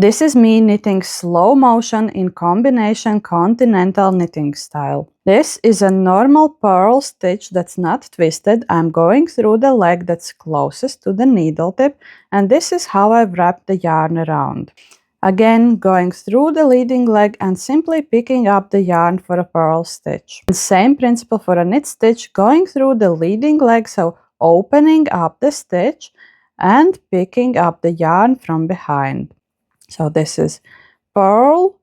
This is me knitting slow motion in combination continental knitting style. This is a normal purl stitch that's not twisted. I'm going through the leg that's closest to the needle tip, and this is how I've wrapped the yarn around. Again, going through the leading leg and simply picking up the yarn for a purl stitch. The same principle for a knit stitch, going through the leading leg, so opening up the stitch and picking up the yarn from behind. So this is purl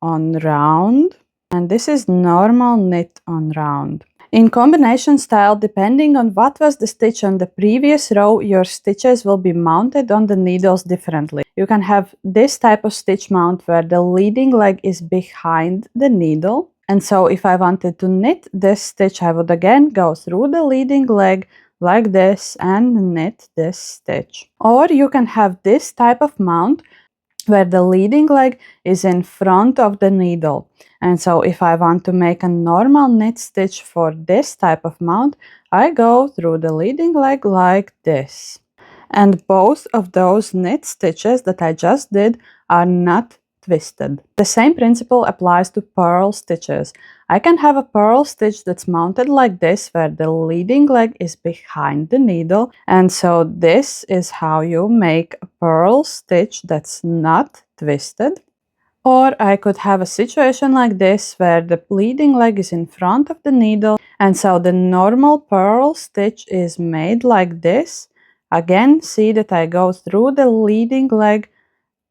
on round, and this is normal knit on round. In combination style, depending on what was the stitch on the previous row, your stitches will be mounted on the needles differently. You can have this type of stitch mount where the leading leg is behind the needle. And so if I wanted to knit this stitch, I would again go through the leading leg like this and knit this stitch. Or you can have this type of mount where the leading leg is in front of the needle. And so if I want to make a normal knit stitch for this type of mount, I go through the leading leg like this. And both of those knit stitches that I just did are not twisted. The same principle applies to purl stitches. I can have a purl stitch that's mounted like this, where the leading leg is behind the needle, and so this is how you make a purl stitch that's not twisted. Or I could have a situation like this, where the leading leg is in front of the needle, and so the normal purl stitch is made like this. Again, see that I go through the leading leg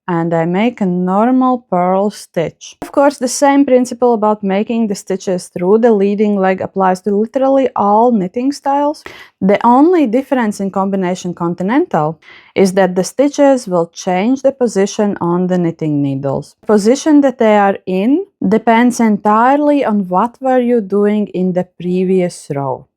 and I make a normal purl stitch. Of course, the same principle about making the stitches through the leading leg applies to literally all knitting styles. The only difference in combination continental is that the stitches will change the position on the knitting needles. The position that they are in depends entirely on what were you doing in the previous row.